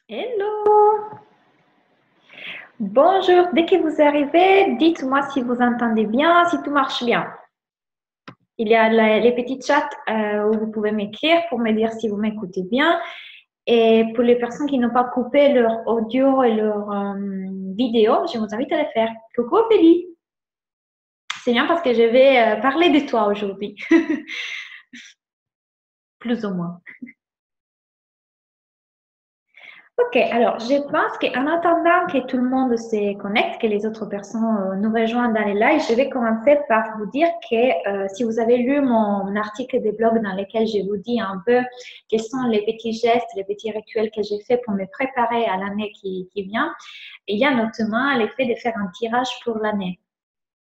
Hello! Bonjour, dès que vous arrivez, dites-moi si vous entendez bien, si tout marche bien. Il y a les petits chats où vous pouvez m'écrire pour me dire si vous m'écoutez bien. Et pour les personnes qui n'ont pas coupé leur audio et leur vidéo, je vous invite à le faire. Coucou Ophélie! C'est bien parce que je vais parler de toi aujourd'hui. Plus ou moins. Ok, alors je pense qu'en attendant que tout le monde se connecte, que les autres personnes nous rejoignent dans les lives, je vais commencer par vous dire que si vous avez lu mon article de blog dans lequel je vous dis un peu quels sont les petits gestes, les petits rituels que j'ai fait pour me préparer à l'année qui vient, il y a notamment l'effet de faire un tirage pour l'année.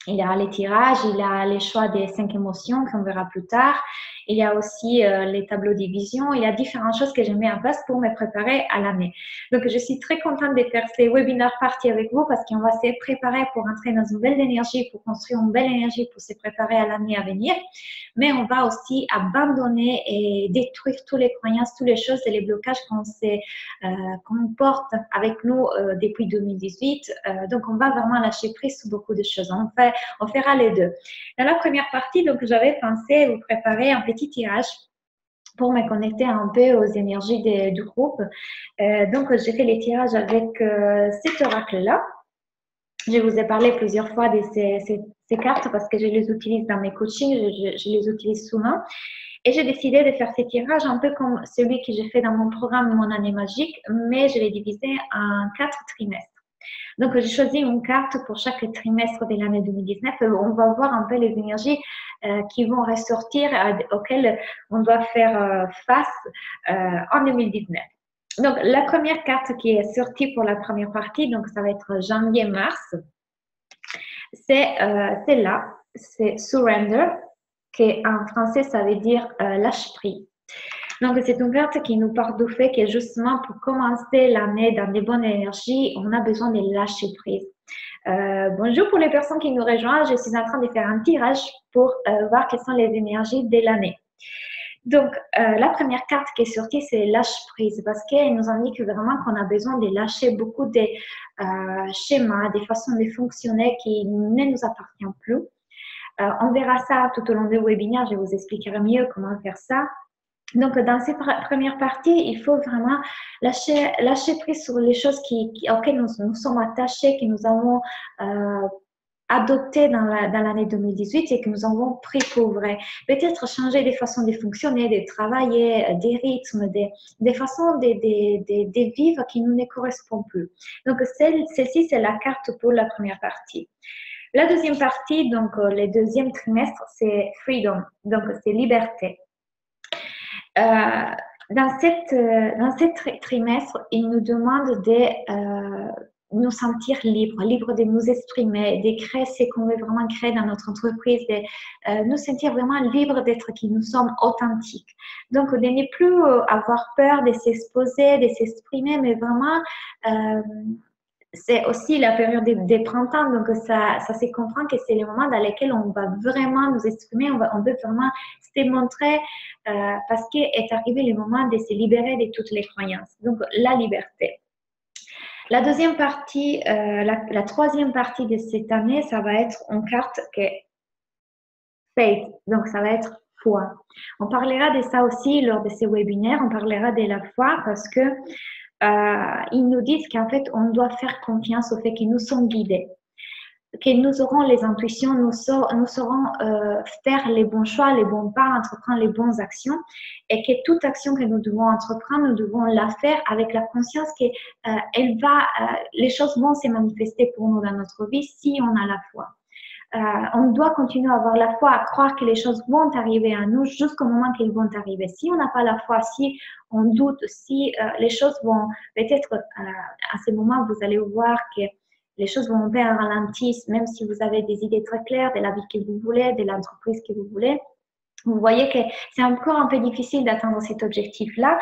Il y a les tirages, il y a les choix des 5 émotions qu'on verra plus tard. Il y a aussi les tableaux de vision. Il y a différentes choses que j'ai mis en place pour me préparer à l'année. Donc, je suis très contente de faire ces webinaires parties avec vous parce qu'on va se préparer pour entrer dans une belle énergie, pour construire une belle énergie, pour se préparer à l'année à venir. Mais on va aussi abandonner et détruire toutes les croyances, toutes les choses et les blocages qu'on porte avec nous depuis 2018. Donc, on va vraiment lâcher prise sur beaucoup de choses. On fera les deux. Dans la première partie, donc, j'avais pensé vous préparer un petit tirage pour me connecter un peu aux énergies du groupe. Donc, j'ai fait les tirages avec cet oracle-là. Je vous ai parlé plusieurs fois de ces cartes parce que je les utilise dans mes coachings, je les utilise souvent. Et j'ai décidé de faire ces tirages un peu comme celui que j'ai fait dans mon programme Mon année magique, mais je l'ai divisé en 4 trimestres. Donc, j'ai choisi une carte pour chaque trimestre de l'année 2019. On va voir un peu les énergies qui vont ressortir, auxquelles on doit faire face en 2019. Donc, la première carte qui est sortie pour la première partie, donc ça va être janvier-mars, c'est celle-là, c'est Surrender, qui en français, ça veut dire lâche-prise. Donc, c'est une carte qui nous parle du fait que justement pour commencer l'année dans des bonnes énergies, on a besoin de lâcher prise. Bonjour pour les personnes qui nous rejoignent. Je suis en train de faire un tirage pour voir quelles sont les énergies de l'année. Donc, la première carte qui est sortie, c'est lâche prise parce qu'elle nous indique vraiment qu'on a besoin de lâcher beaucoup de schémas, des façons de fonctionner qui ne nous appartiennent plus. On verra ça tout au long du webinaire. Je vous expliquerai mieux comment faire ça. Donc, dans cette première partie, il faut vraiment lâcher prise sur les choses auxquelles nous sommes attachés, que nous avons adoptées dans l'année 2018 et que nous avons pris pour vrai. Peut-être changer des façons de fonctionner, de travailler, des rythmes, des façons de vivre qui nous ne correspondent plus. Donc, celle-ci, c'est la carte pour la première partie. La deuxième partie, donc le deuxième trimestre, c'est freedom, donc c'est liberté. Dans cette trimestre, il nous demande de nous sentir libres de nous exprimer, de créer ce qu'on veut vraiment créer dans notre entreprise, de nous sentir vraiment libres d'être qui nous sommes authentiques. Donc, de ne plus avoir peur de s'exposer, de s'exprimer, mais vraiment c'est aussi la période des printemps, donc ça se comprend que c'est le moment dans lequel on va vraiment nous exprimer, on veut vraiment se démontrer parce qu'est arrivé le moment de se libérer de toutes les croyances. Donc, la liberté. La deuxième partie, la troisième partie de cette année, ça va être une carte qui est faith, donc ça va être foi. On parlera de ça aussi lors de ces webinaires, on parlera de la foi parce que ils nous disent qu'en fait, on doit faire confiance au fait que nous sommes guidés, que nous aurons les intuitions, nous saurons faire les bons choix, les bons pas, entreprendre les bonnes actions et que toute action que nous devons entreprendre, nous devons la faire avec la conscience que les choses vont se manifester pour nous dans notre vie si on a la foi. On doit continuer à avoir la foi, à croire que les choses vont arriver à nous jusqu'au moment qu'elles vont arriver. Si on n'a pas la foi, si on doute, si les choses vont peut-être à ce moment, vous allez voir que les choses vont un peu ralentir, même si vous avez des idées très claires de la vie que vous voulez, de l'entreprise que vous voulez. Vous voyez que c'est encore un peu difficile d'atteindre cet objectif-là.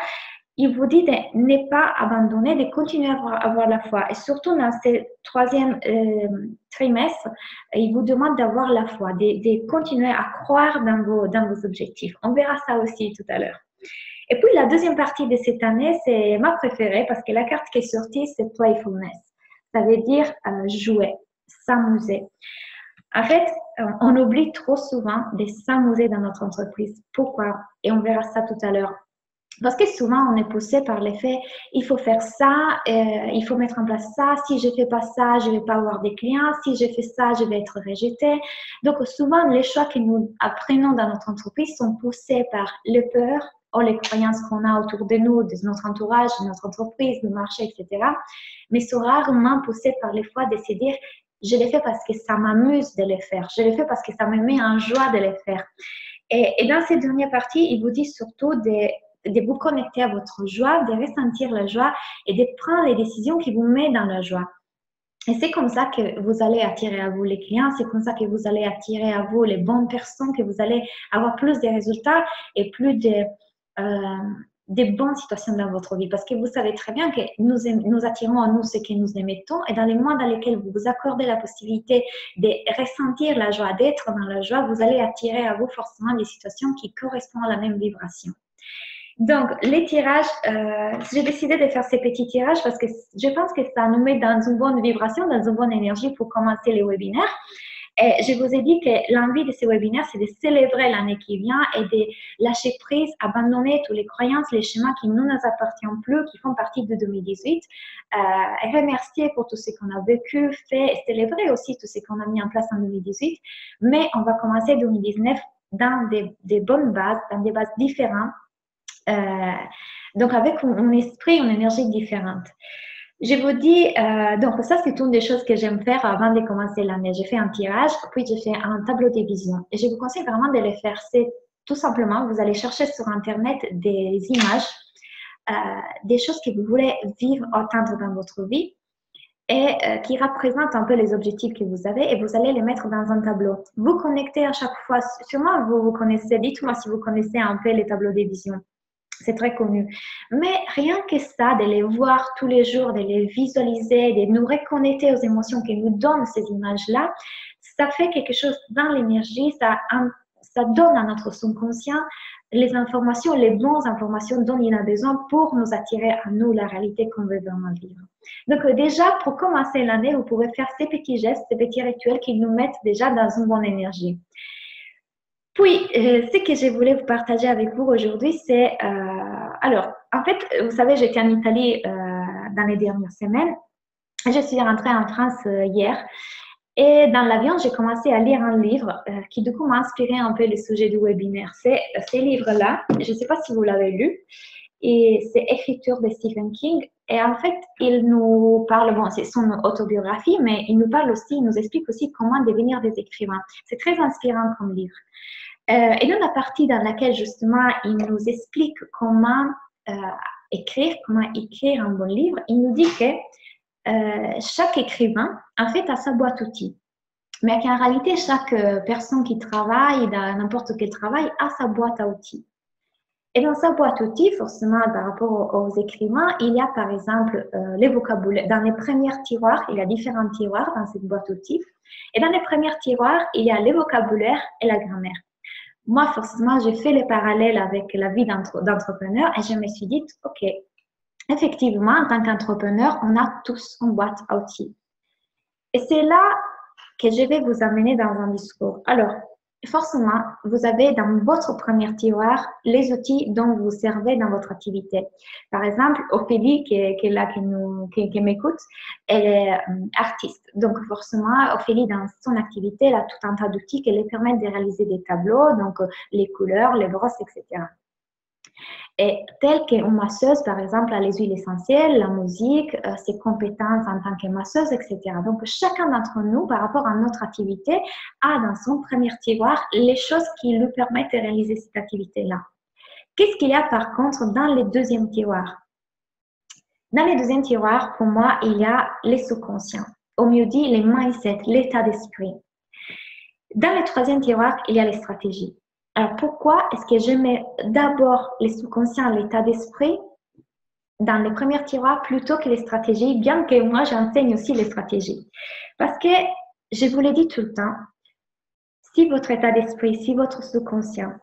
Il vous dit de ne pas abandonner, de continuer à avoir la foi. Et surtout dans ce troisième trimestre, il vous demande d'avoir la foi, de continuer à croire dans vos objectifs. On verra ça aussi tout à l'heure. Et puis, la deuxième partie de cette année, c'est ma préférée parce que la carte qui est sortie, c'est Playfulness. Ça veut dire jouer, s'amuser. En fait, on oublie trop souvent de s'amuser dans notre entreprise. Pourquoi? Et on verra ça tout à l'heure. Parce que souvent, on est poussé par l'effet, il faut faire ça, il faut mettre en place ça. Si je ne fais pas ça, je ne vais pas avoir des clients. Si je fais ça, je vais être rejeté. Donc, souvent, les choix que nous apprenons dans notre entreprise sont poussés par les peurs ou les croyances qu'on a autour de nous, de notre entourage, de notre entreprise, du marché, etc. Mais sont rarement poussés par les fois de se dire, je les fais parce que ça m'amuse de les faire. Je les fais parce que ça me met en joie de les faire. Et dans cette dernière partie, il vous dit surtout de vous connecter à votre joie, de ressentir la joie et de prendre les décisions qui vous mettent dans la joie. Et c'est comme ça que vous allez attirer à vous les clients, c'est comme ça que vous allez attirer à vous les bonnes personnes, que vous allez avoir plus de résultats et plus des bonnes situations dans votre vie. Parce que vous savez très bien que nous attirons à nous ce que nous émettons et dans les mois dans lesquels vous vous accordez la possibilité de ressentir la joie, d'être dans la joie, vous allez attirer à vous forcément des situations qui correspondent à la même vibration. Donc, les tirages, j'ai décidé de faire ces petits tirages parce que je pense que ça nous met dans une bonne vibration, dans une bonne énergie pour commencer les webinaires. Et je vous ai dit que l'envie de ces webinaires, c'est de célébrer l'année qui vient et de lâcher prise, abandonner toutes les croyances, les schémas qui ne nous appartiennent plus, qui font partie de 2018, et remercier pour tout ce qu'on a vécu, fait, et célébrer aussi tout ce qu'on a mis en place en 2018. Mais on va commencer 2019 dans des bonnes bases, dans des bases différentes. Donc, avec un esprit, une énergie différente. Je vous dis, donc ça, c'est une des choses que j'aime faire avant de commencer l'année. J'ai fait un tirage, puis j'ai fait un tableau de vision. Et je vous conseille vraiment de les faire. C'est tout simplement, vous allez chercher sur Internet des images, des choses que vous voulez vivre, atteindre dans votre vie et qui représentent un peu les objectifs que vous avez et vous allez les mettre dans un tableau. Vous connectez à chaque fois, sûrement vous connaissez, dites-moi si vous connaissez un peu les tableaux de vision. C'est très connu. Mais rien que ça, de les voir tous les jours, de les visualiser, de nous reconnecter aux émotions que nous donnent ces images-là, ça fait quelque chose dans l'énergie, ça donne à notre subconscient les informations, les bonnes informations dont il a besoin pour nous attirer à nous la réalité qu'on veut vraiment vivre. Donc déjà, pour commencer l'année, vous pouvez faire ces petits gestes, ces petits rituels qui nous mettent déjà dans une bonne énergie. Puis, ce que je voulais vous partager avec vous aujourd'hui, c'est... alors, en fait, vous savez, j'étais en Italie dans les dernières semaines. Je suis rentrée en France hier. Et dans l'avion, j'ai commencé à lire un livre qui, du coup, m'a inspiré un peu le sujet du webinaire. C'est ce livre-là. Je ne sais pas si vous l'avez lu. Et c'est Écriture de Stephen King. Et en fait, il nous parle, bon, c'est son autobiographie, mais il nous parle aussi, il nous explique aussi comment devenir des écrivains. C'est très inspirant comme livre. Et dans la partie dans laquelle, justement, il nous explique comment écrire un bon livre, il nous dit que chaque écrivain, en fait, a sa boîte outils. Mais qu'en réalité, chaque personne qui travaille dans n'importe quel travail a sa boîte à outils. Et dans sa boîte outils, forcément, par rapport aux écrivains, il y a par exemple les vocabulaires. Dans les premiers tiroirs, il y a différents tiroirs dans cette boîte outils. Et dans les premiers tiroirs, il y a les vocabulaires et la grammaire. Moi, forcément, j'ai fait les parallèles avec la vie d'entrepreneur et je me suis dit, OK, effectivement, en tant qu'entrepreneur, on a tous une boîte à outils. Et c'est là que je vais vous amener dans un discours. Alors, forcément, vous avez dans votre premier tiroir les outils dont vous servez dans votre activité. Par exemple, Ophélie, qui est là, qui m'écoute, elle est artiste. Donc, forcément, Ophélie, dans son activité, elle a tout un tas d'outils qui lui permettent de réaliser des tableaux, donc les couleurs, les brosses, etc. Et telle qu'une masseuse, par exemple, a les huiles essentielles, la musique, ses compétences en tant que masseuse, etc. Donc, chacun d'entre nous, par rapport à notre activité, a dans son premier tiroir les choses qui lui permettent de réaliser cette activité-là. Qu'est-ce qu'il y a par contre dans les deuxièmes tiroirs? Dans les deuxièmes tiroirs, pour moi, il y a les sous-conscients. Au mieux dit, les mindsets, l'état d'esprit. Dans le troisième tiroir, il y a les stratégies. Alors, pourquoi est-ce que je mets d'abord les sous-conscients, l'état d'esprit dans le premier tiroir plutôt que les stratégies, bien que moi, j'enseigne aussi les stratégies? Parce que, je vous l'ai dit tout le temps, si votre état d'esprit, si votre sous-conscient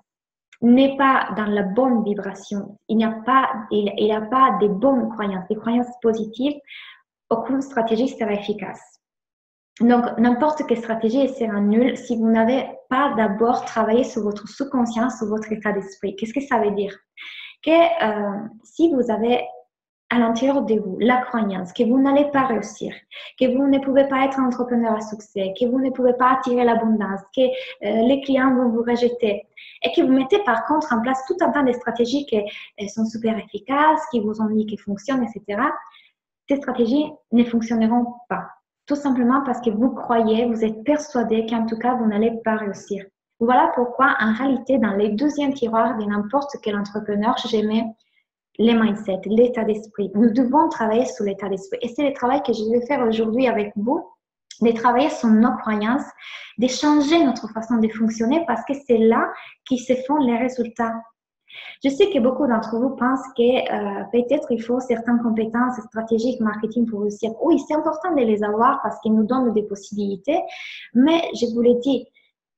n'est pas dans la bonne vibration, il n'y a pas des bonnes croyances, des croyances positives, aucune stratégie sera efficace. Donc, n'importe quelle stratégie sera nulle si vous n'avez pas d'abord travaillé sur votre sous-conscient, sur votre état d'esprit. Qu'est-ce que ça veut dire? Que si vous avez à l'intérieur de vous la croyance que vous n'allez pas réussir, que vous ne pouvez pas être entrepreneur à succès, que vous ne pouvez pas attirer l'abondance, que les clients vont vous rejeter, et que vous mettez par contre en place tout un tas de stratégies qui sont super efficaces, qui vous ont dit qu'elles fonctionnent, etc., ces stratégies ne fonctionneront pas. Tout simplement parce que vous croyez, vous êtes persuadé qu'en tout cas, vous n'allez pas réussir. Voilà pourquoi, en réalité, dans les deuxièmes tiroirs de n'importe quel entrepreneur, j'ai mis les mindsets, l'état d'esprit. Nous devons travailler sur l'état d'esprit. Et c'est le travail que je vais faire aujourd'hui avec vous, de travailler sur nos croyances, de changer notre façon de fonctionner parce que c'est là qui se font les résultats. Je sais que beaucoup d'entre vous pensent que peut-être il faut certaines compétences stratégiques marketing pour réussir. Oui, c'est important de les avoir parce qu'ils nous donnent des possibilités, mais je vous l'ai dit,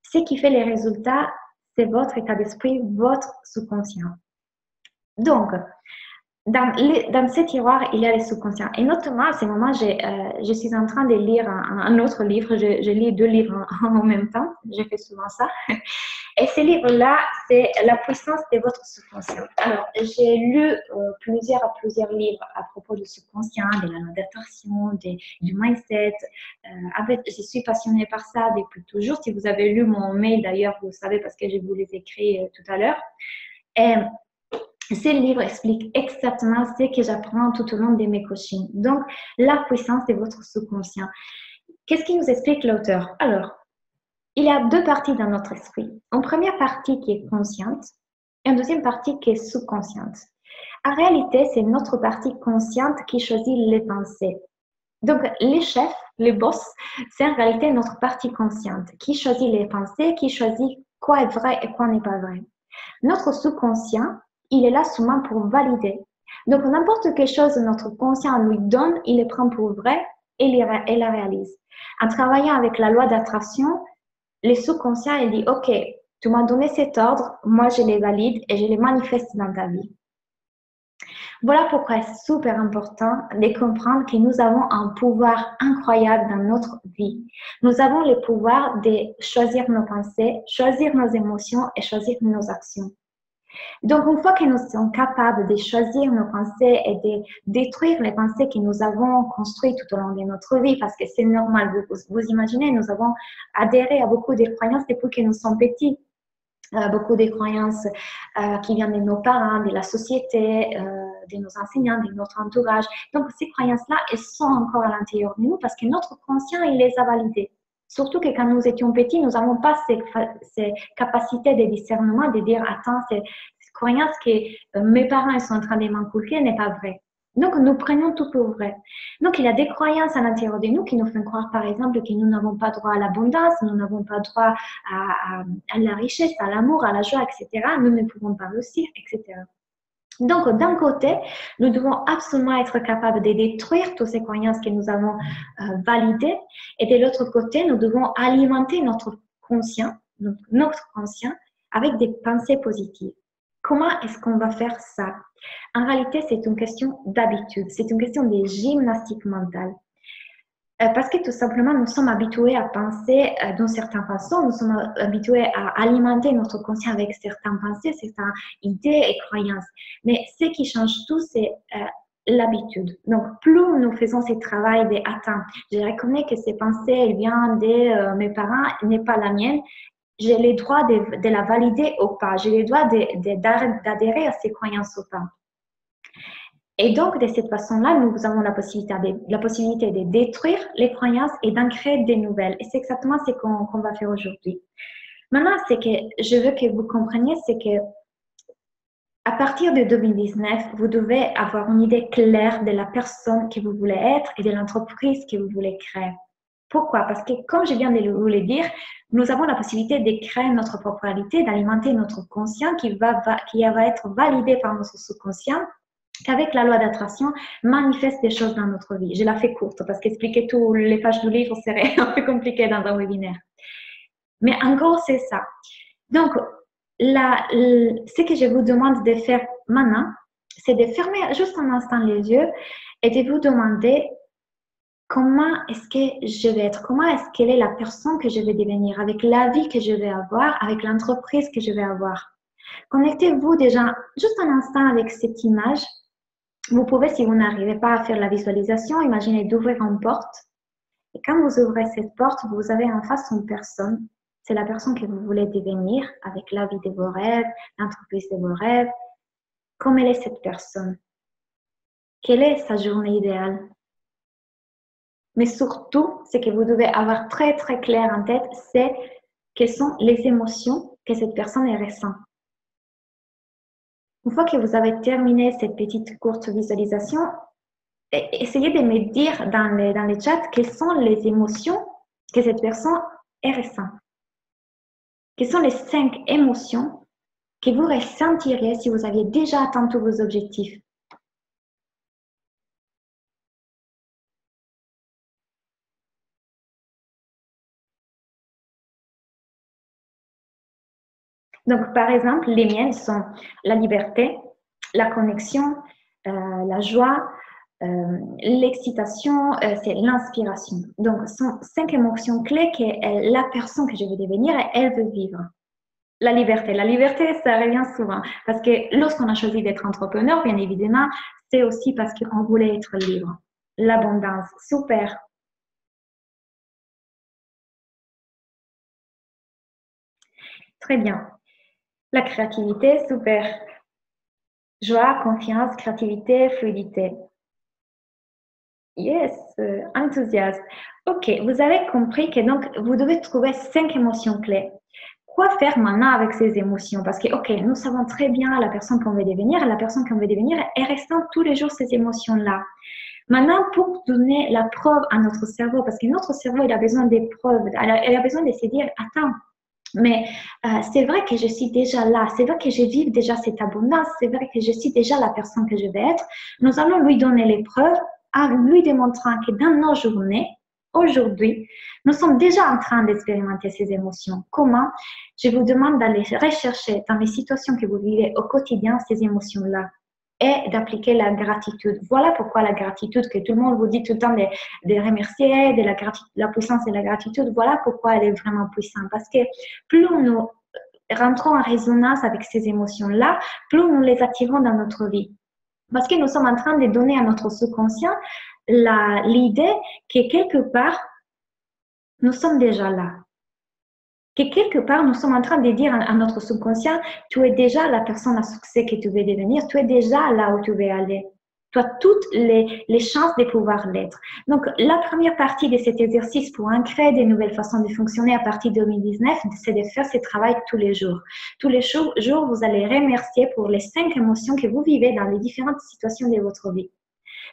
ce qui fait les résultats, c'est votre état d'esprit, votre sous-conscient. Donc, dans ces tiroirs, il y a les sous-conscients. Et notamment, à ce moment, je suis en train de lire un autre livre. Je lis 2 livres en même temps. Je fais souvent ça. Et ce livre-là, c'est La puissance de votre sous-conscient. Alors, j'ai lu plusieurs livres à propos du sous-conscient, de la loi d'attraction, du mindset. En fait, je suis passionnée par ça depuis toujours. Si vous avez lu mon mail, d'ailleurs, vous savez parce que je vous les écris tout à l'heure. Et ce livre explique exactement ce que j'apprends tout au long de mes coachings. Donc, la puissance de votre sous-conscient. Qu'est-ce qui nous explique l'auteur? Alors, il y a 2 parties dans notre esprit. Une première partie qui est consciente et une deuxième partie qui est sous-consciente. En réalité, c'est notre partie consciente qui choisit les pensées. Donc, les chefs, les boss, c'est en réalité notre partie consciente qui choisit les pensées, qui choisit quoi est vrai et quoi n'est pas vrai. Notre sous-conscient, il est là seulement pour valider. Donc, n'importe quelle chose que notre conscient lui donne, il le prend pour vrai et la réalise. En travaillant avec la loi d'attraction, le sous-conscient, il dit, OK, tu m'as donné cet ordre, moi je les valide et je les manifeste dans ta vie. Voilà pourquoi c'est super important de comprendre que nous avons un pouvoir incroyable dans notre vie. Nous avons le pouvoir de choisir nos pensées, choisir nos émotions et choisir nos actions. Donc, une fois que nous sommes capables de choisir nos pensées et de détruire les pensées que nous avons construites tout au long de notre vie, parce que c'est normal, vous imaginez, nous avons adhéré à beaucoup de croyances depuis que nous sommes petits. Beaucoup de croyances qui viennent de nos parents, de la société, de nos enseignants, de notre entourage. Donc, ces croyances-là, elles sont encore à l'intérieur de nous parce que notre conscient, il les a validées. Surtout que quand nous étions petits, nous n'avons pas ces capacités de discernement de dire, attends, cette croyance que mes parents sont en train de m'inculquer n'est pas vraie. Donc, nous prenons tout pour vrai. Donc, il y a des croyances à l'intérieur de nous qui nous font croire, par exemple, que nous n'avons pas droit à l'abondance, nous n'avons pas droit à la richesse, à l'amour, à la joie, etc. Nous ne pouvons pas réussir, etc. Donc, d'un côté, nous devons absolument être capables de détruire toutes ces croyances que nous avons validées. Et de l'autre côté, nous devons alimenter notre conscient avec des pensées positives. Comment est-ce qu'on va faire ça? En réalité, c'est une question d'habitude, c'est une question de gymnastique mentale. Parce que tout simplement, nous sommes habitués à penser d'une certaine façon, nous sommes habitués à alimenter notre conscient avec certaines pensées, certaines idées et croyances. Mais ce qui change tout, c'est l'habitude. Donc, plus nous faisons ce travail de « attends, je reconnais que ces pensées, elles viennent de mes parents, n'est pas la mienne », j'ai le droit de la valider ou pas. J'ai le droit d'adhérer à ces croyances ou pas. Et donc, de cette façon-là, nous avons la possibilité de détruire les croyances et d'en créer des nouvelles. Et c'est exactement ce qu'on va faire aujourd'hui. Maintenant, ce que je veux que vous compreniez, c'est que à partir de 2019, vous devez avoir une idée claire de la personne que vous voulez être et de l'entreprise que vous voulez créer. Pourquoi? Parce que, comme je viens de vous le dire, nous avons la possibilité de créer notre propre réalité, d'alimenter notre conscient qui va être validé par notre sous-conscient, qu'avec la loi d'attraction, manifeste des choses dans notre vie. Je la fais courte parce qu'expliquer toutes les pages du livre serait un peu compliqué dans un webinaire. Mais en gros, c'est ça. Donc, Ce que je vous demande de faire maintenant, c'est de fermer juste un instant les yeux et de vous demander comment est-ce que je vais être, comment est-ce qu'elle est la personne que je vais devenir, avec la vie que je vais avoir, avec l'entreprise que je vais avoir. Connectez-vous déjà juste un instant avec cette image. Vous pouvez, si vous n'arrivez pas à faire la visualisation, imaginez d'ouvrir une porte. Et quand vous ouvrez cette porte, vous avez en face une personne. C'est la personne que vous voulez devenir avec la vie de vos rêves, l'entreprise de vos rêves. Comme elle est cette personne? Quelle est sa journée idéale? Mais surtout, ce que vous devez avoir très très clair en tête, c'est quelles sont les émotions que cette personne ressent. Une fois que vous avez terminé cette petite courte visualisation, essayez de me dire dans les chats quelles sont les émotions que cette personne ressent. Quelles sont les 5 émotions que vous ressentiriez si vous aviez déjà atteint tous vos objectifs? Donc, par exemple, les miennes sont la liberté, la connexion, la joie, l'excitation, c'est l'inspiration. Donc, ce sont 5 émotions clés que la personne que je veux devenir, elle veut vivre. La liberté, ça revient souvent parce que lorsqu'on a choisi d'être entrepreneur, bien évidemment, c'est aussi parce qu'on voulait être libre. L'abondance, super. Très bien. La créativité, super. Joie, confiance, créativité, fluidité. Yes, enthousiasme. Ok, vous avez compris que donc vous devez trouver 5 émotions clés. Quoi faire maintenant avec ces émotions? Parce que, ok, nous savons très bien la personne qu'on veut devenir, la personne qu'on veut devenir, elle ressent tous les jours ces émotions-là. Maintenant, pour donner la preuve à notre cerveau, parce que notre cerveau, il a besoin des preuves, il a besoin de se dire, attends, mais c'est vrai que je suis déjà là, c'est vrai que je vis déjà cette abondance, c'est vrai que je suis déjà la personne que je vais être. Nous allons lui donner les preuves en lui démontrant que dans nos journées, aujourd'hui, nous sommes déjà en train d'expérimenter ces émotions. Comment? Je vous demande d'aller rechercher dans les situations que vous vivez au quotidien ces émotions-là et d'appliquer la gratitude. Voilà pourquoi la gratitude, que tout le monde vous dit tout le temps de remercier, de la puissance de la gratitude, voilà pourquoi elle est vraiment puissante. Parce que plus nous rentrons en résonance avec ces émotions-là, plus nous les attirons dans notre vie. Parce que nous sommes en train de donner à notre subconscient l'idée que quelque part, nous sommes déjà là. Que quelque part, nous sommes en train de dire à notre subconscient, tu es déjà la personne à succès que tu veux devenir, tu es déjà là où tu veux aller. Tu as toutes les chances de pouvoir l'être. Donc, la première partie de cet exercice pour ancrer des nouvelles façons de fonctionner à partir de 2019, c'est de faire ce travail tous les jours. Tous les jours, vous allez remercier pour les 5 émotions que vous vivez dans les différentes situations de votre vie.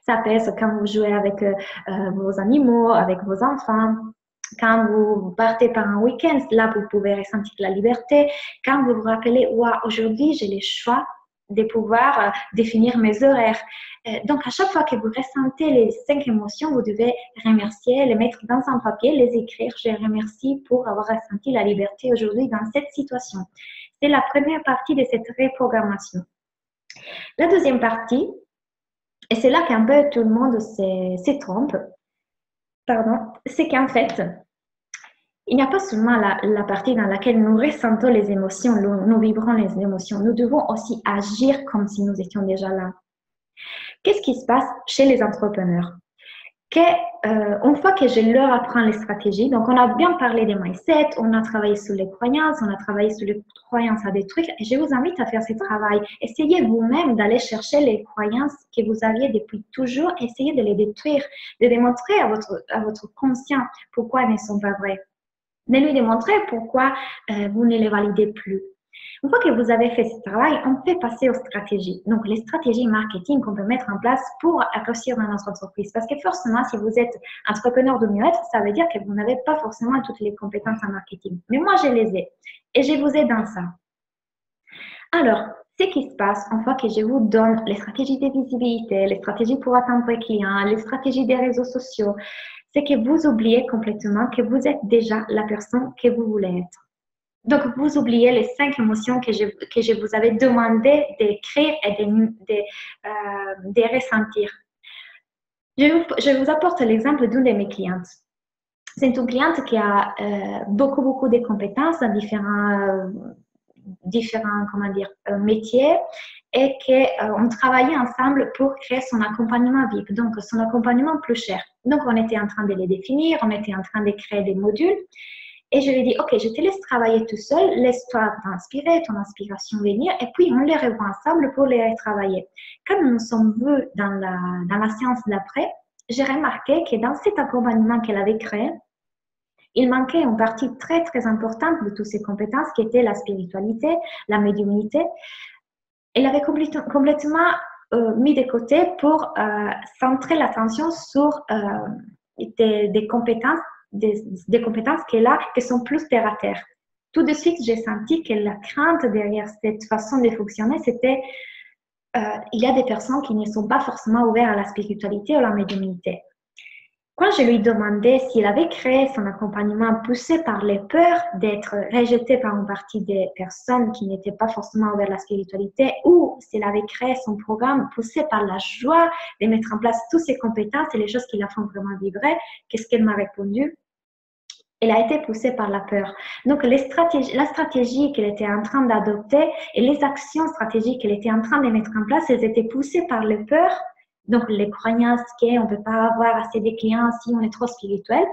Ça peut être quand vous jouez avec vos animaux, avec vos enfants, quand vous partez par un week-end, là, vous pouvez ressentir la liberté. Quand vous vous rappelez, wow, aujourd'hui, j'ai le choix de pouvoir définir mes horaires. Donc, à chaque fois que vous ressentez les 5 émotions, vous devez remercier, les mettre dans un papier, les écrire. Je remercie pour avoir ressenti la liberté aujourd'hui dans cette situation. C'est la première partie de cette reprogrammation. La deuxième partie, et c'est là qu'un peu tout le monde se trompe, pardon, c'est qu'en fait, il n'y a pas seulement la partie dans laquelle nous ressentons les émotions, nous vibrons les émotions, nous devons aussi agir comme si nous étions déjà là. Qu'est-ce qui se passe chez les entrepreneurs? Une fois que je leur apprends les stratégies, donc on a bien parlé des mindset, on a travaillé sur les croyances, on a travaillé sur les croyances à détruire, et je vous invite à faire ce travail. Essayez vous-même d'aller chercher les croyances que vous aviez depuis toujours, essayez de les détruire, de démontrer à votre conscient pourquoi elles ne sont pas vraies, de lui démontrer pourquoi vous ne les validez plus. Une fois que vous avez fait ce travail, on peut passer aux stratégies. Donc, les stratégies marketing qu'on peut mettre en place pour réussir dans notre entreprise. Parce que forcément, si vous êtes entrepreneur de mieux-être, ça veut dire que vous n'avez pas forcément toutes les compétences en marketing. Mais moi, je les ai. Et je vous ai dans ça. Alors, ce qui se passe une fois que je vous donne les stratégies de visibilité, les stratégies pour atteindre les clients, les stratégies des réseaux sociaux, c'est que vous oubliez complètement que vous êtes déjà la personne que vous voulez être. Donc, vous oubliez les 5 émotions que je vous avais demandé d'écrire et de ressentir. Je vous apporte l'exemple d'une de mes clientes. C'est une cliente qui a beaucoup de compétences dans différents comment dire, métiers et qu'on travaillait ensemble pour créer son accompagnement VIP, donc son accompagnement plus cher. Donc, on était en train de les définir, on était en train de créer des modules. Et je lui ai dit, OK, je te laisse travailler tout seul, laisse-toi t'inspirer, ton inspiration venir, et puis on les revoit ensemble pour les travailler. Quand nous nous sommes vus dans la séance d'après, j'ai remarqué que dans cet accompagnement qu'elle avait créé, il manquait une partie très, très importante de toutes ces compétences qui était la spiritualité, la médiumnité. Elle avait complètement mis de côté pour centrer l'attention sur des compétences qu'elle a qui sont plus terre à terre. Tout de suite, j'ai senti que la crainte derrière cette façon de fonctionner, c'était il y a des personnes qui ne sont pas forcément ouvertes à la spiritualité ou à la médiumnité. Quand je lui demandais s'il avait créé son accompagnement poussé par les peurs d'être rejeté par une partie des personnes qui n'étaient pas forcément ouvertes à la spiritualité, ou s'il avait créé son programme poussé par la joie de mettre en place toutes ses compétences et les choses qui la font vraiment vibrer, qu'est-ce qu'elle m'a répondu? Elle a été poussée par la peur. Donc, la stratégie qu'elle était en train d'adopter et les actions stratégiques qu'elle était en train de mettre en place, elles étaient poussées par les peurs. Donc, les croyances qu'on ne peut pas avoir assez de clients si on est trop spirituel,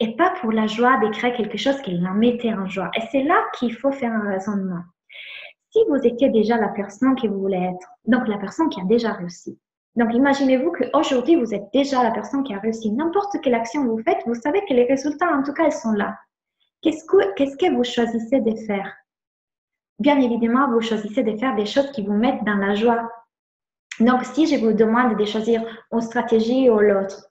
et pas pour la joie de créer quelque chose qui la mettait en joie. Et c'est là qu'il faut faire un raisonnement. Si vous étiez déjà la personne que vous voulez être, donc la personne qui a déjà réussi, donc imaginez-vous qu'aujourd'hui, vous êtes déjà la personne qui a réussi. N'importe quelle action vous faites, vous savez que les résultats, en tout cas, ils sont là. Qu'est-ce que vous choisissez de faire? Bien évidemment, vous choisissez de faire des choses qui vous mettent dans la joie. Donc, si je vous demande de choisir une stratégie ou l'autre,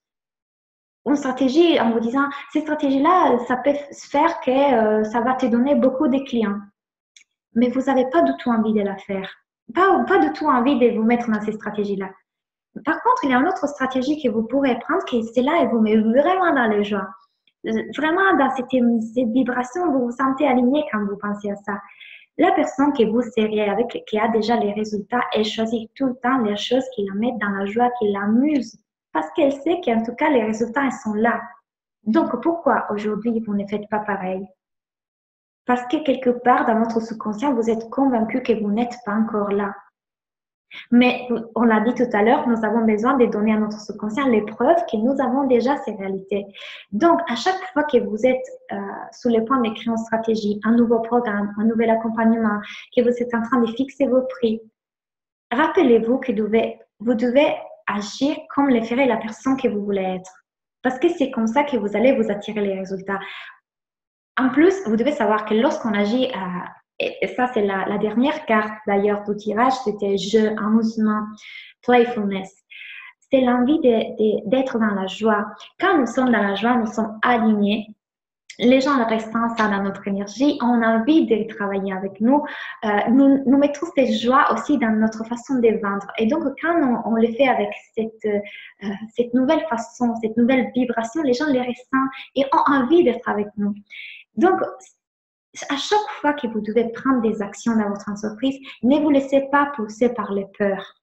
une stratégie en vous disant, cette stratégie-là, ça peut faire que ça va te donner beaucoup de clients. Mais vous n'avez pas du tout envie de la faire. Pas du tout envie de vous mettre dans ces stratégies-là. Par contre, il y a une autre stratégie que vous pourrez prendre, qui est celle-là et vous met vraiment dans les joie. Vraiment, dans cette vibration, vous vous sentez aligné quand vous pensez à ça. La personne que vous seriez avec, qui a déjà les résultats, elle choisit tout le temps les choses qui la mettent dans la joie, qui l'amusent, parce qu'elle sait qu'en tout cas, les résultats, ils sont là. Donc, pourquoi aujourd'hui, vous ne faites pas pareil? Parce que quelque part, dans votre subconscient, vous êtes convaincu que vous n'êtes pas encore là. Mais on l'a dit tout à l'heure, nous avons besoin de donner à notre subconscient les preuves que nous avons déjà ces réalités. Donc, à chaque fois que vous êtes sous le point de créer une stratégie, un nouveau programme, un nouvel accompagnement, que vous êtes en train de fixer vos prix, rappelez-vous que vous devez agir comme le ferait la personne que vous voulez être. Parce que c'est comme ça que vous allez vous attirer les résultats. En plus, vous devez savoir que lorsqu'on agit et ça, c'est la dernière carte d'ailleurs du tirage, c'était jeu, amusement, playfulness. C'est l'envie d'être dans la joie. Quand nous sommes dans la joie, nous sommes alignés. Les gens ressentent ça dans notre énergie. On a envie de travailler avec nous. Nous mettons cette joie aussi dans notre façon de vendre. Et donc, quand on le fait avec cette nouvelle façon, cette nouvelle vibration, les gens les ressentent et ont envie d'être avec nous. Donc, à chaque fois que vous devez prendre des actions dans votre entreprise, ne vous laissez pas pousser par les peurs.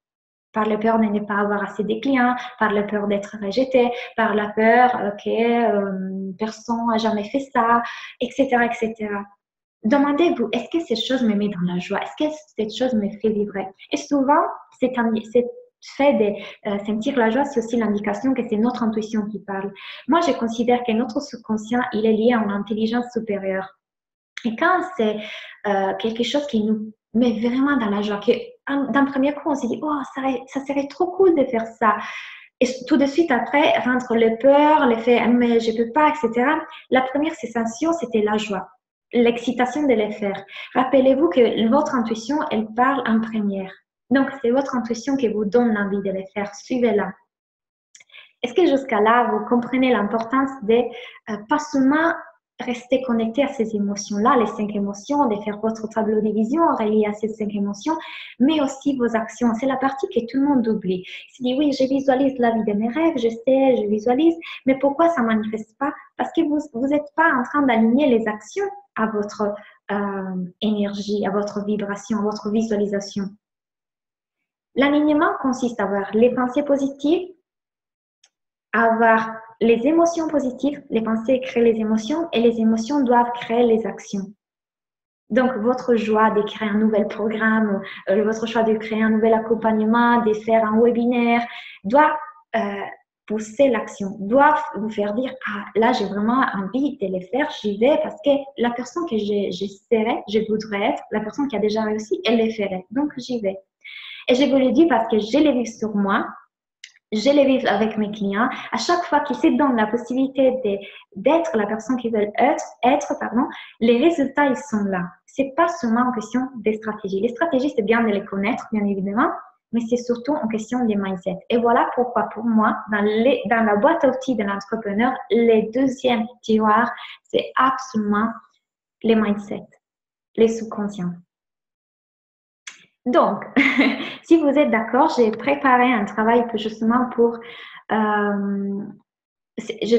Par la peur de ne pas avoir assez de clients, par la peur d'être rejeté, par la peur que personne n'a jamais fait ça, etc., etc. Demandez-vous, est-ce que cette chose me met dans la joie? Est-ce que cette chose me fait vibrer? Et souvent, c'est fait de sentir la joie, c'est aussi l'indication que c'est notre intuition qui parle. Moi, je considère que notre subconscient, il est lié à une intelligence supérieure. Et quand c'est quelque chose qui nous met vraiment dans la joie, d'un premier coup, on se dit, oh, ça serait trop cool de faire ça. Et tout de suite après, rentre les peurs, les faits, mais je peux pas, etc. La première sensation, c'était la joie, l'excitation de les faire. Rappelez-vous que votre intuition, elle parle en première. Donc, c'est votre intuition qui vous donne l'envie de les faire. Suivez-la. Est-ce que jusqu'à là, vous comprenez l'importance de pas seulement rester connecté à ces émotions-là, les 5 émotions, de faire votre tableau de vision relié à ces 5 émotions, mais aussi vos actions. C'est la partie que tout le monde oublie. Il se dit, oui, je visualise la vie de mes rêves, je sais, je visualise, mais pourquoi ça ne manifeste pas? Parce que vous n'êtes pas en train d'aligner les actions à votre énergie, à votre vibration, à votre visualisation. L'alignement consiste à avoir les pensées positives, à avoir les émotions positives, les pensées créent les émotions et les émotions doivent créer les actions. Donc, votre joie de créer un nouvel programme, votre choix de créer un nouvel accompagnement, de faire un webinaire, doit pousser l'action, doit vous faire dire, ah, là, j'ai vraiment envie de le faire, j'y vais parce que la personne que je voudrais être, la personne qui a déjà réussi, elle le ferait. Donc, j'y vais. Et je vous le dis parce que je l'ai vu sur moi, je les vis avec mes clients. À chaque fois qu'ils se donnent la possibilité d'être la personne qu'ils veulent être, les résultats, ils sont là. C'est pas seulement en question des stratégies. Les stratégies, c'est bien de les connaître, bien évidemment, mais c'est surtout en question des mindsets. Et voilà pourquoi, pour moi, dans la boîte à outils de l'entrepreneur, le deuxième tiroir, c'est absolument les mindsets, les sous-conscients. Donc, si vous êtes d'accord, j'ai préparé un travail justement pour... je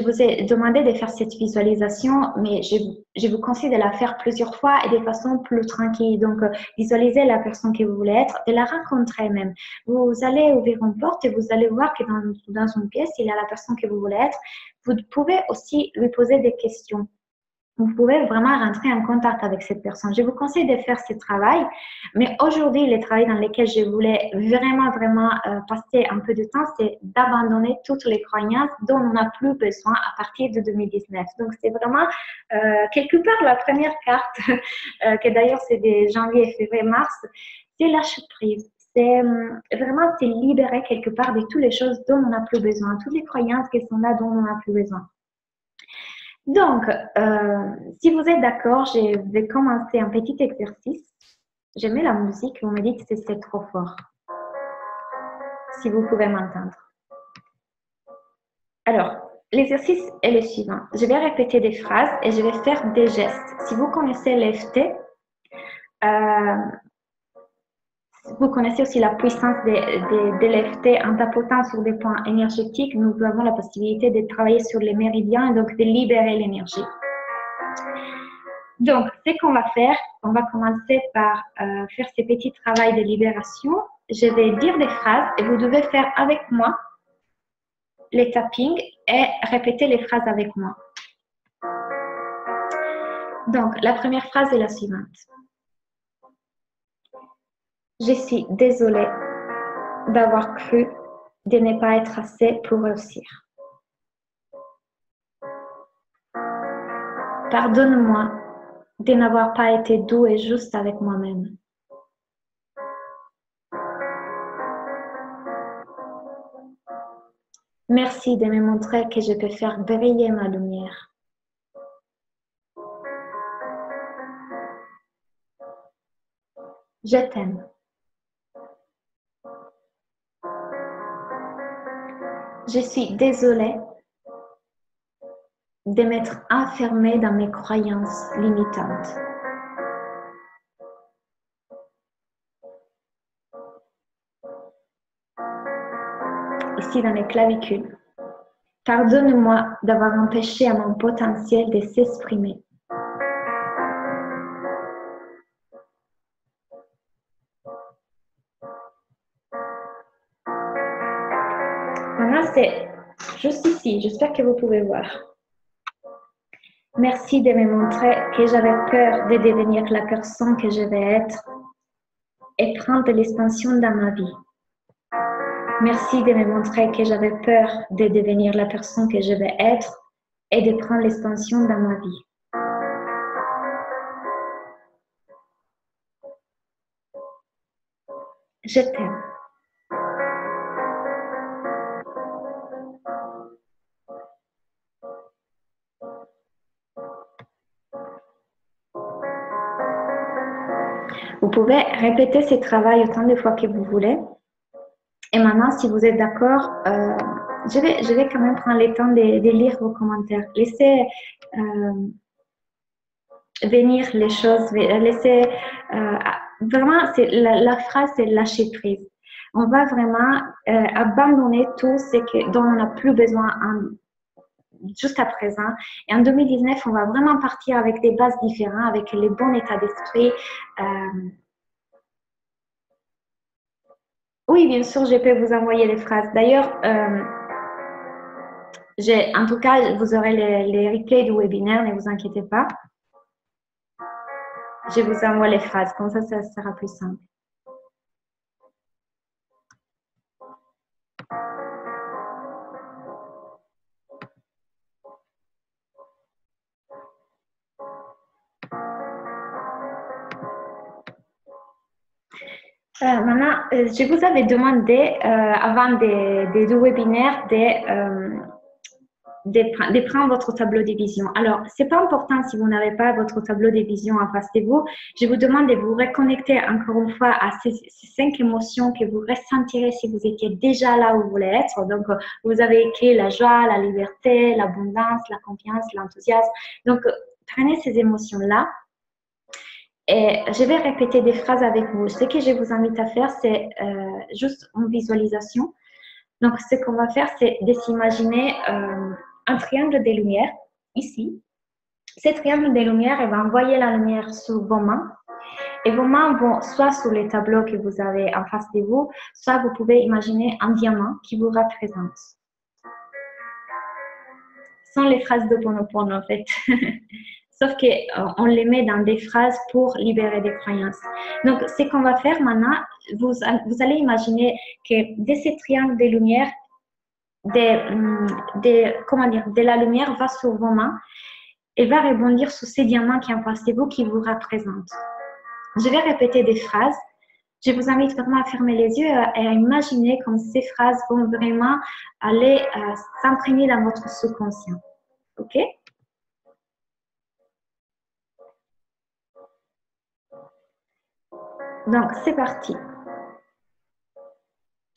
vous ai demandé de faire cette visualisation, mais je vous conseille de la faire plusieurs fois et de façon plus tranquille. Donc, visualisez la personne que vous voulez être, de la rencontrer même. Vous allez ouvrir une porte et vous allez voir que dans une pièce, il y a la personne que vous voulez être. Vous pouvez aussi lui poser des questions. Vous pouvez vraiment rentrer en contact avec cette personne. Je vous conseille de faire ce travail, mais aujourd'hui, le travail dans lequel je voulais vraiment passer un peu de temps, c'est d'abandonner toutes les croyances dont on n'a plus besoin à partir de 2019. Donc, c'est vraiment quelque part la première carte, que d'ailleurs c'est de janvier, février, mars, c'est lâcher prise. C'est vraiment se libérer quelque part de toutes les choses dont on n'a plus besoin, toutes les croyances qui sont là dont on n'a plus besoin. Donc, si vous êtes d'accord, je vais commencer un petit exercice. Je mets la musique, vous me dites si c'est trop fort, si vous pouvez m'entendre. Alors, l'exercice est le suivant. Je vais répéter des phrases et je vais faire des gestes. Si vous connaissez l'EFT, vous connaissez aussi la puissance de l'EFT en tapotant sur des points énergétiques. Nous avons la possibilité de travailler sur les méridiens et donc de libérer l'énergie. Donc, ce qu'on va faire, on va commencer par faire ce petit travail de libération. Je vais dire des phrases et vous devez faire avec moi les tappings et répéter les phrases avec moi. Donc, la première phrase est la suivante. Je suis désolée d'avoir cru de ne pas être assez pour réussir. Pardonne-moi de n'avoir pas été doux et juste avec moi-même. Merci de me montrer que je peux faire briller ma lumière. Je t'aime. Je suis désolée de m'être enfermée dans mes croyances limitantes. Ici dans les clavicules. Pardonne-moi d'avoir empêché à mon potentiel de s'exprimer. Maintenant, c'est juste ici. J'espère que vous pouvez voir. Merci de me montrer que j'avais peur de devenir la personne que je vais être et prendre l'expansion dans ma vie. Merci de me montrer que j'avais peur de devenir la personne que je vais être et de prendre l'expansion dans ma vie. Je t'aime. Vous pouvez répéter ce travail autant de fois que vous voulez. Et maintenant, si vous êtes d'accord, je vais quand même prendre le temps de lire vos commentaires. Laissez venir les choses, laisser vraiment, la phrase, c'est lâcher prise. On va vraiment abandonner tout ce dont on n'a plus besoin jusqu'à présent. Et en 2019, on va vraiment partir avec des bases différentes, avec les bons états d'esprit. Oui, bien sûr, je peux vous envoyer les phrases. D'ailleurs, en tout cas, vous aurez les replays du webinaire, ne vous inquiétez pas. Je vous envoie les phrases, comme ça sera plus simple. Maintenant, je vous avais demandé avant des deux webinaires de prendre votre tableau de vision. Alors, c'est pas important si vous n'avez pas votre tableau de vision en face de vous. Je vous demande de vous reconnecter encore une fois à ces 5 émotions que vous ressentirez si vous étiez déjà là où vous voulez être. Donc, vous avez écrit la joie, la liberté, l'abondance, la confiance, l'enthousiasme. Donc, prenez ces émotions-là. Et je vais répéter des phrases avec vous. Ce que je vous invite à faire, c'est juste une visualisation. Donc, ce qu'on va faire, c'est de s'imaginer un triangle de lumière, ici. Ce triangle de lumière, il va envoyer la lumière sur vos mains. Et vos mains vont soit sur les tableaux que vous avez en face de vous, soit vous pouvez imaginer un diamant qui vous représente. Sans les phrases de Ponopono, en fait. Sauf qu'on les met dans des phrases pour libérer des croyances. Donc, ce qu'on va faire maintenant, vous allez imaginer que de ces triangles de lumière, de la lumière va sur vos mains et va rebondir sur ces diamants qui en face de vous qui vous représentent. Je vais répéter des phrases. Je vous invite vraiment à fermer les yeux et à imaginer comme ces phrases vont vraiment aller s'imprégner dans votre subconscient. OK? Donc, c'est parti.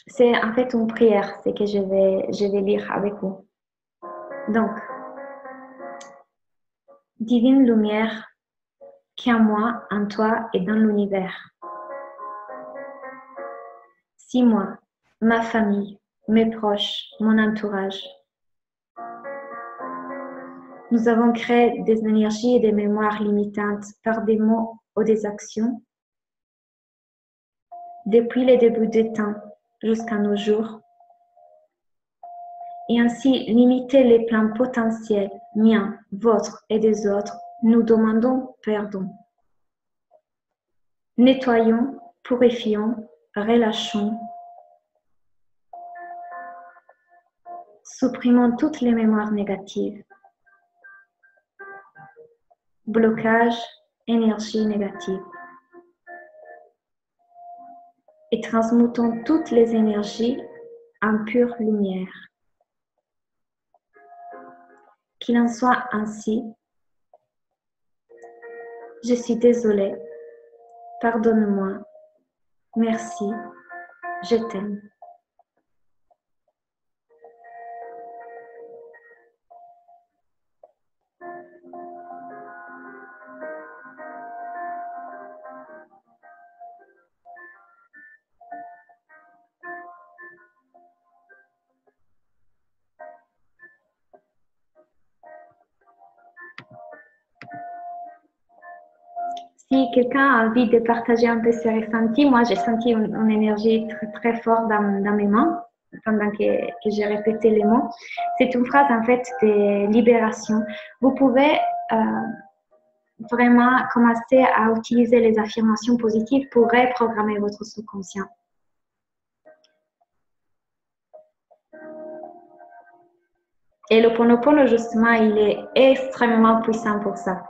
C'est en fait une prière, c'est que je vais lire avec vous. Donc, divine lumière qui en moi, en toi et dans l'univers. Si moi, ma famille, mes proches, mon entourage, nous avons créé des énergies et des mémoires limitantes par des mots ou des actions, depuis le début des temps jusqu'à nos jours, et ainsi limiter les plans potentiels, miens, vôtres et des autres, nous demandons pardon. Nettoyons, purifions, relâchons, supprimons toutes les mémoires négatives, blocage, énergie négative, et transmutons toutes les énergies en pure lumière. Qu'il en soit ainsi. Je suis désolée. Pardonne-moi. Merci. Je t'aime. Si quelqu'un a envie de partager un peu ses ressentis, moi j'ai senti une énergie très, très forte dans mes mains pendant que j'ai répété les mots. C'est une phrase en fait de libération. Vous pouvez vraiment commencer à utiliser les affirmations positives pour reprogrammer votre subconscient. Et le Ponopono, justement, il est extrêmement puissant pour ça.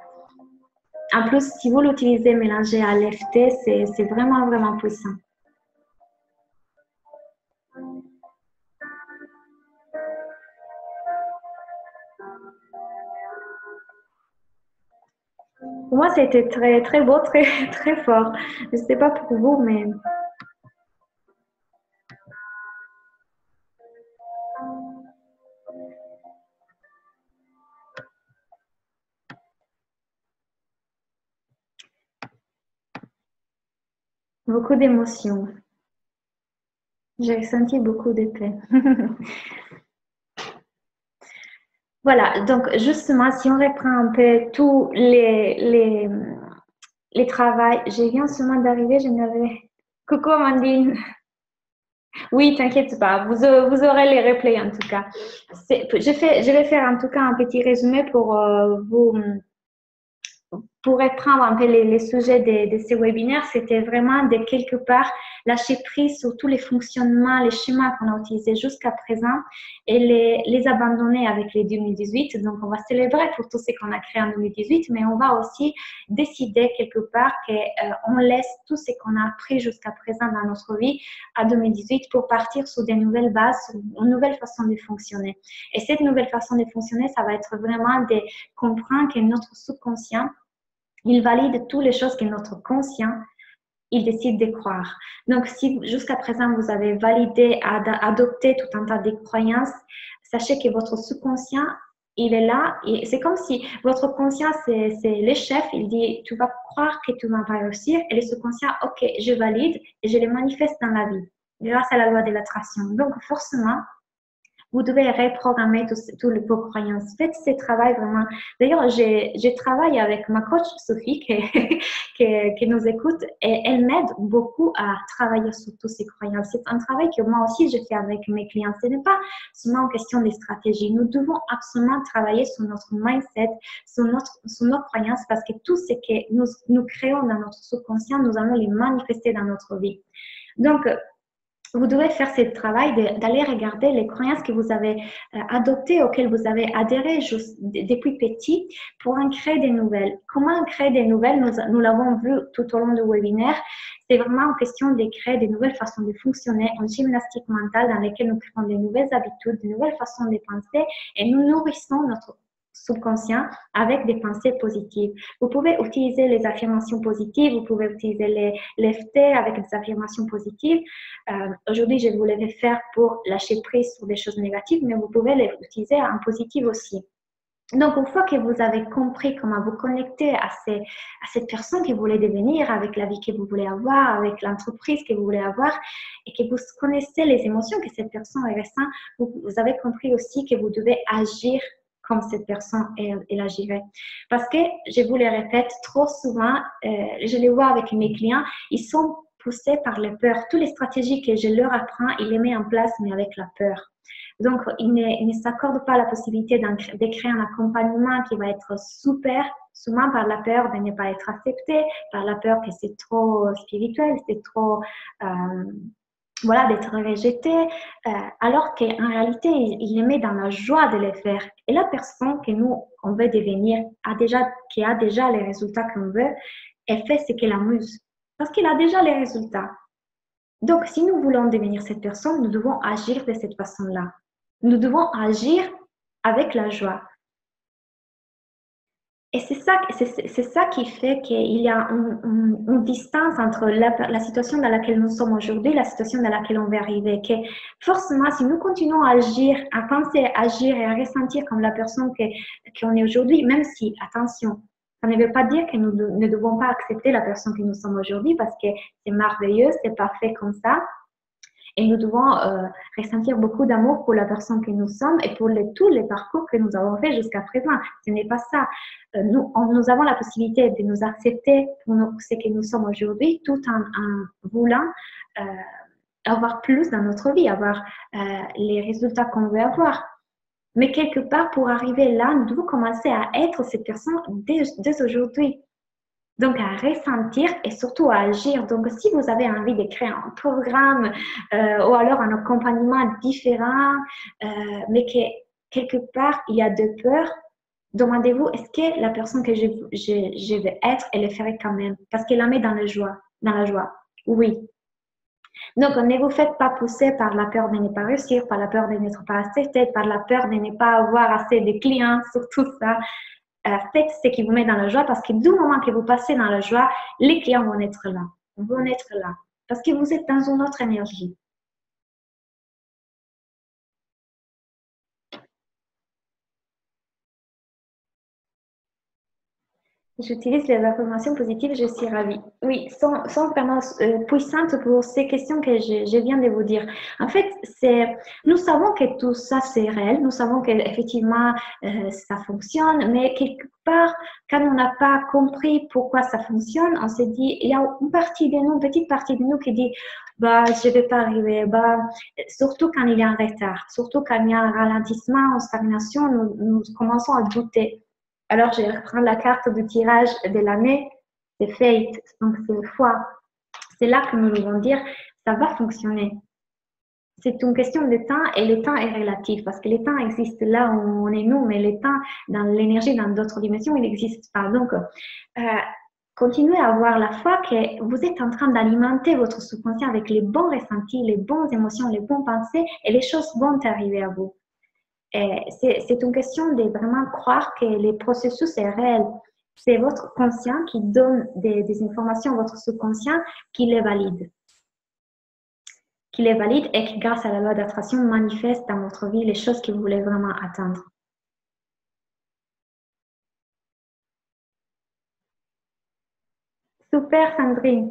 En plus, si vous l'utilisez mélangé à l'EFT, c'est vraiment, vraiment puissant. Pour moi, c'était très, très beau, très, très fort. Je ne sais pas pour vous, mais... beaucoup d'émotions. J'ai ressenti beaucoup de paix. Voilà, donc justement, si on reprend un peu tous les travails, je viens seulement d'arriver, je n'avais... Coucou Amandine. Oui, t'inquiète pas, vous aurez les replays en tout cas. Je vais faire en tout cas un petit résumé pour vous pour reprendre un peu les sujets de ces webinaires, c'était vraiment de quelque part lâcher prise sur tous les fonctionnements, les schémas qu'on a utilisés jusqu'à présent et les abandonner avec les 2018. Donc, on va célébrer pour tout ce qu'on a créé en 2018, mais on va aussi décider quelque part qu'on laisse tout ce qu'on a appris jusqu'à présent dans notre vie à 2018 pour partir sur des nouvelles bases, sur une nouvelle façon de fonctionner. Et cette nouvelle façon de fonctionner, ça va être vraiment de comprendre que notre subconscient il valide toutes les choses que notre conscient, il décide de croire. Donc, si jusqu'à présent, vous avez validé, adopté tout un tas de croyances, sachez que votre subconscient, il est là. Et c'est comme si votre conscient, c'est le chef. Il dit, tu vas croire que tu vas réussir. Et le subconscient, OK, je valide et je le manifeste dans la vie grâce à la loi de l'attraction. Donc, forcément, vous devez reprogrammer tous vos croyances. Faites ce travail vraiment. D'ailleurs, je travaille avec ma coach Sophie qui nous écoute et elle m'aide beaucoup à travailler sur toutes ces croyances. C'est un travail que moi aussi je fais avec mes clients. Ce n'est pas seulement une question de stratégie. Nous devons absolument travailler sur notre mindset, sur nos croyances parce que tout ce que nous créons dans notre subconscient, nous allons les manifester dans notre vie. Donc, vous devez faire ce travail d'aller regarder les croyances que vous avez adoptées, auxquelles vous avez adhéré depuis petit, pour en créer des nouvelles. Comment créer des nouvelles? Nous l'avons vu tout au long du webinaire. C'est vraiment une question de créer des nouvelles façons de fonctionner en gymnastique mentale dans laquelle nous créons des nouvelles habitudes, de nouvelles façons de penser et nous nourrissons notre subconscient avec des pensées positives. Vous pouvez utiliser les affirmations positives, vous pouvez utiliser les FT avec des affirmations positives. Aujourd'hui, je voulais les faire pour lâcher prise sur des choses négatives, mais vous pouvez les utiliser en positif aussi. Donc, une fois que vous avez compris comment vous connecter à cette personne que vous voulez devenir, avec la vie que vous voulez avoir, avec l'entreprise que vous voulez avoir, et que vous connaissez les émotions que cette personne ressent, vous avez compris aussi que vous devez agir comme cette personne elle agirait. Parce que, je vous le répète, trop souvent, je les vois avec mes clients, ils sont poussés par la peur. Toutes les stratégies que je leur apprends, ils les mettent en place, mais avec la peur. Donc, ils ne s'accordent pas la possibilité de créer un accompagnement qui va être super, souvent par la peur de ne pas être accepté, par la peur que c'est trop spirituel, c'est trop... voilà, d'être rejeté, alors qu'en réalité, il les met dans la joie de les faire. Et la personne que nous, on veut devenir, qui a déjà les résultats qu'on veut, elle fait ce qu'elle amuse, parce qu'elle a déjà les résultats. Donc, si nous voulons devenir cette personne, nous devons agir de cette façon-là. Nous devons agir avec la joie. Et c'est ça qui fait qu'il y a une distance entre la situation dans laquelle nous sommes aujourd'hui et la situation dans laquelle on va arriver. Que forcément, si nous continuons à agir, à penser, à agir et à ressentir comme la personne qu'on est aujourd'hui, même si, attention, ça ne veut pas dire que nous ne devons pas accepter la personne que nous sommes aujourd'hui parce que c'est merveilleux, c'est parfait comme ça. Et nous devons ressentir beaucoup d'amour pour la personne que nous sommes et pour tous les parcours que nous avons fait jusqu'à présent. Ce n'est pas ça. Nous avons la possibilité de nous accepter pour ce que nous sommes aujourd'hui, tout en voulant avoir plus dans notre vie, avoir les résultats qu'on veut avoir. Mais quelque part, pour arriver là, nous devons commencer à être cette personne dès aujourd'hui. Donc, à ressentir et surtout à agir. Donc, si vous avez envie de créer un programme ou alors un accompagnement différent, mais que quelque part, il y a de peur, demandez-vous, est-ce que la personne que je vais être, elle le ferait quand même? Parce qu'elle la met dans la joie. Oui. Donc, ne vous faites pas pousser par la peur de ne pas réussir, par la peur de n'être pas accepté, par la peur de ne pas avoir assez de clients, sur tout ça. Faites ce qui vous met dans la joie parce que du moment que vous passez dans la joie, les clients vont être là. Parce que vous êtes dans une autre énergie. J'utilise les affirmations positives, je suis ravie. Oui, sont vraiment puissantes pour ces questions que je viens de vous dire. En fait, nous savons que tout ça c'est réel, nous savons qu'effectivement ça fonctionne, mais quelque part, quand on n'a pas compris pourquoi ça fonctionne, on s'est dit, il y a une partie de nous, une petite partie de nous qui dit, bah, je vais pas arriver, bah, surtout quand il y a un retard, surtout quand il y a un ralentissement, une stagnation, nous commençons à douter. Alors, je reprends la carte du tirage de l'année, c'est fate, donc c'est foi. C'est là que nous devons dire, ça va fonctionner. C'est une question de temps et le temps est relatif parce que le temps existe là où on est nous, mais le temps dans l'énergie, dans d'autres dimensions, il n'existe pas. Donc, continuez à avoir la foi que vous êtes en train d'alimenter votre subconscient avec les bons ressentis, les bonnes émotions, les bonnes pensées et les choses vont arriver à vous. C'est une question de vraiment croire que le processus est réel. C'est votre conscient qui donne des informations à votre subconscient qui les valide. Qui les valide et qui, grâce à la loi d'attraction, manifeste dans votre vie les choses que vous voulez vraiment atteindre. Super, Sandrine.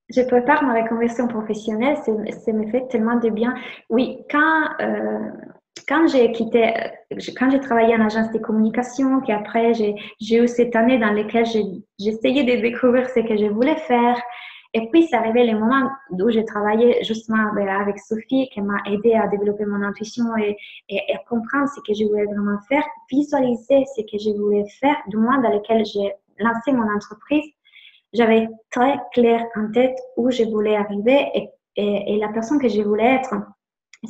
Je prépare ma reconversion professionnelle, ça me fait tellement de bien. Oui, quand j'ai quitté, quand j'ai travaillé en agence de communication, puis après j'ai eu cette année dans laquelle j'essayais de découvrir ce que je voulais faire. Et puis, c'est arrivé le moment où j'ai travaillé justement avec Sophie, qui m'a aidé à développer mon intuition et à comprendre ce que je voulais vraiment faire, visualiser ce que je voulais faire, du moment dans lequel j'ai lancé mon entreprise. J'avais très clair en tête où je voulais arriver et la personne que je voulais être.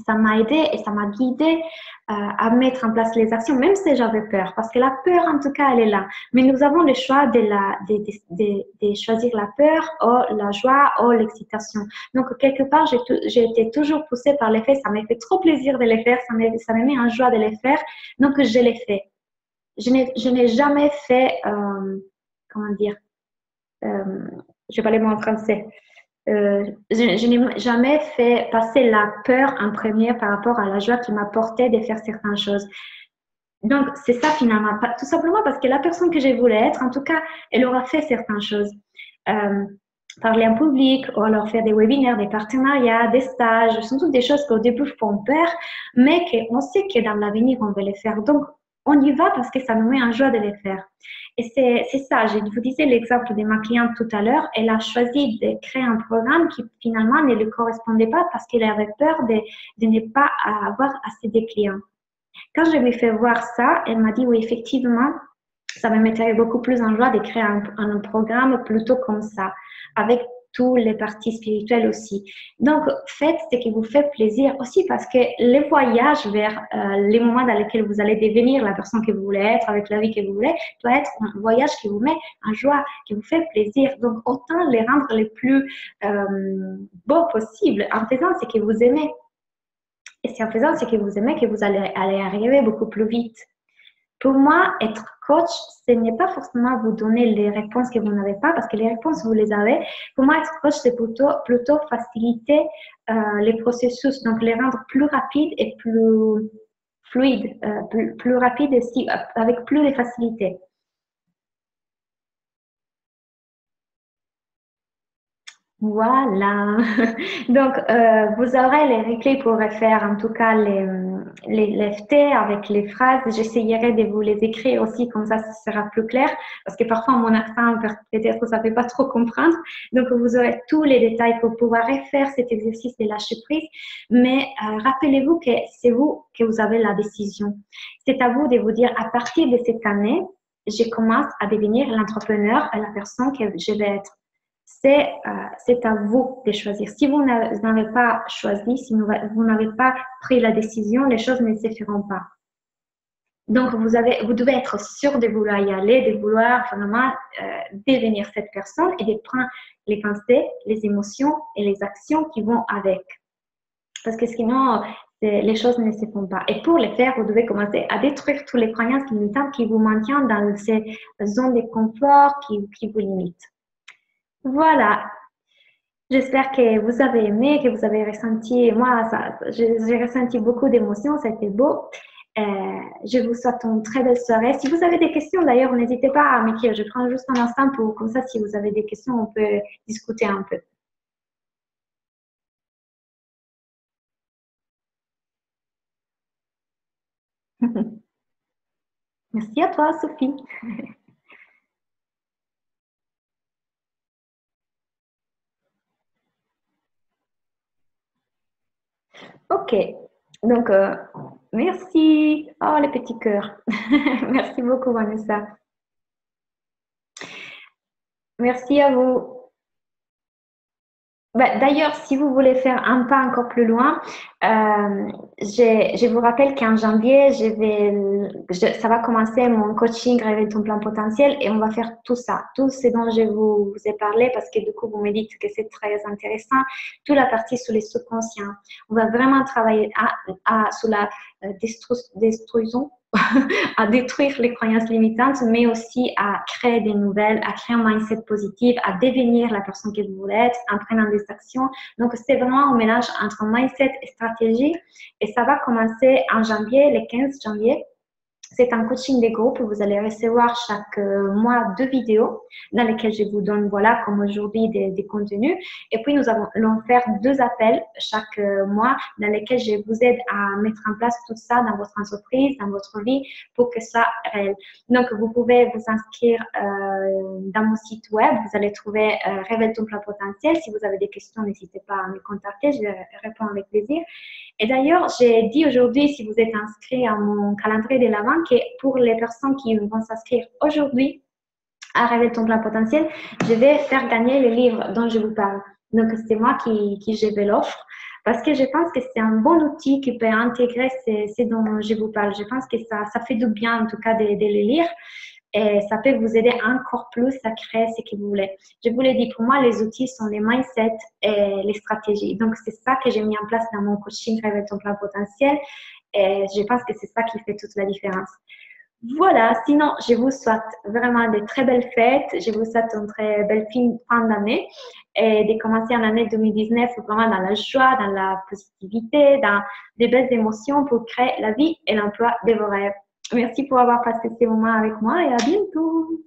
Ça m'a aidé et ça m'a guidé à mettre en place les actions, même si j'avais peur, parce que la peur, en tout cas, elle est là. Mais nous avons le choix de choisir la peur ou la joie ou l'excitation. Donc, quelque part, j'ai été toujours poussée par les faits. Ça m'a fait trop plaisir de les faire, ça m'a mis en joie de les faire. Donc, je l'ai fait. Je n'ai jamais fait, comment dire, je vais parler mon français. Je n'ai jamais fait passer la peur en premier par rapport à la joie qui m'apportait de faire certaines choses. Donc, c'est ça finalement, tout simplement parce que la personne que je voulais être, en tout cas, elle aura fait certaines choses. Parler en public, ou alors faire des webinaires, des partenariats, des stages, ce sont toutes des choses qu'au début font peur, mais qu'on sait que dans l'avenir, on va les faire. Donc, on y va parce que ça nous met en joie de les faire. Et c'est ça, je vous disais l'exemple de ma cliente tout à l'heure, elle a choisi de créer un programme qui finalement ne lui correspondait pas parce qu'elle avait peur de ne pas avoir assez de clients. Quand je lui ai fait voir ça, elle m'a dit oui, effectivement, ça me mettrait beaucoup plus en joie de créer un programme plutôt comme ça, avec tous les parties spirituelles aussi. Donc, faites ce qui vous fait plaisir aussi parce que le voyage vers les moments dans lesquels vous allez devenir la personne que vous voulez être, avec la vie que vous voulez, doit être un voyage qui vous met en joie, qui vous fait plaisir. Donc, autant les rendre les plus beaux possibles en faisant ce que vous aimez. Et c'est en faisant ce que vous aimez que vous allez arriver beaucoup plus vite. Pour moi, être coach, ce n'est pas forcément vous donner les réponses que vous n'avez pas, parce que les réponses, vous les avez. Pour moi, être coach, c'est plutôt faciliter les processus, donc les rendre plus rapides et plus fluides, plus rapides aussi, avec plus de facilité. Voilà. Donc, vous aurez les replays pour refaire en tout cas les FT avec les phrases. J'essayerai de vous les écrire aussi, comme ça sera plus clair. Parce que parfois, mon accent, peut-être que ça ne fait pas trop comprendre. Donc, vous aurez tous les détails pour pouvoir refaire cet exercice de lâcher prise. Mais rappelez-vous que c'est vous que vous avez la décision. C'est à vous de vous dire, à partir de cette année, je commence à devenir l'entrepreneur et la personne que je vais être. C'est à vous de choisir. Si vous n'avez pas choisi, si vous n'avez pas pris la décision, les choses ne se feront pas. Donc, vous devez être sûr de vouloir y aller, de vouloir vraiment devenir cette personne et de prendre les pensées, les émotions et les actions qui vont avec. Parce que sinon, les choses ne se font pas. Et pour le faire, vous devez commencer à détruire toutes les croyances limitantes qui vous maintiennent dans ces zones de confort qui vous limitent. Voilà, j'espère que vous avez aimé, que vous avez ressenti, moi, j'ai ressenti beaucoup d'émotions, c'était beau. Je vous souhaite une très belle soirée. Si vous avez des questions, d'ailleurs, n'hésitez pas à m'écrire. Je prends juste un instant pour, comme ça, si vous avez des questions, on peut discuter un peu. Merci à toi, Sophie. Ok, donc merci. Oh, les petits cœurs. Merci beaucoup, Vanessa. Merci à vous. Bah, d'ailleurs, si vous voulez faire un pas encore plus loin, je vous rappelle qu'en janvier, ça va commencer mon coaching Réveille ton plein potentiel et on va faire tout ça, tout ce dont je vous ai parlé parce que du coup, vous me dites que c'est très intéressant, toute la partie sur les subconscients. On va vraiment travailler sur la destruction à détruire les croyances limitantes, mais aussi à créer des nouvelles, à créer un mindset positif, à devenir la personne que vous voulez être en prenant des actions. Donc, c'est vraiment un mélange entre mindset et stratégie. Et ça va commencer en janvier, le 15 janvier. C'est un coaching de groupe. Vous allez recevoir chaque mois 2 vidéos dans lesquelles je vous donne, voilà, comme aujourd'hui, des contenus. Et puis, nous allons faire 2 appels chaque mois dans lesquels je vous aide à mettre en place tout ça dans votre entreprise, dans votre vie, pour que ça réel. Donc, vous pouvez vous inscrire dans mon site web. Vous allez trouver Révèle ton plein potentiel. Si vous avez des questions, n'hésitez pas à me contacter. Je réponds avec plaisir. Et d'ailleurs, j'ai dit aujourd'hui, si vous êtes inscrit à mon calendrier de l'avant, que pour les personnes qui vont s'inscrire aujourd'hui à Réveille ton plein potentiel, je vais faire gagner le livre dont je vous parle. Donc, c'est moi qui je vais l'offre parce que je pense que c'est un bon outil qui peut intégrer ce dont je vous parle. Je pense que ça fait du bien, en tout cas, de le lire. Et ça peut vous aider encore plus à créer ce que vous voulez. Je vous l'ai dit, pour moi, les outils sont les mindsets et les stratégies. Donc, c'est ça que j'ai mis en place dans mon coaching Réveille ton plein potentiel. Et je pense que c'est ça qui fait toute la différence. Voilà, sinon, je vous souhaite vraiment de très belles fêtes. Je vous souhaite une très belle fin d'année et de commencer en année 2019 vraiment dans la joie, dans la positivité, dans des belles émotions pour créer la vie et l'emploi de vos rêves. Merci pour avoir passé ces moments avec moi et à bientôt.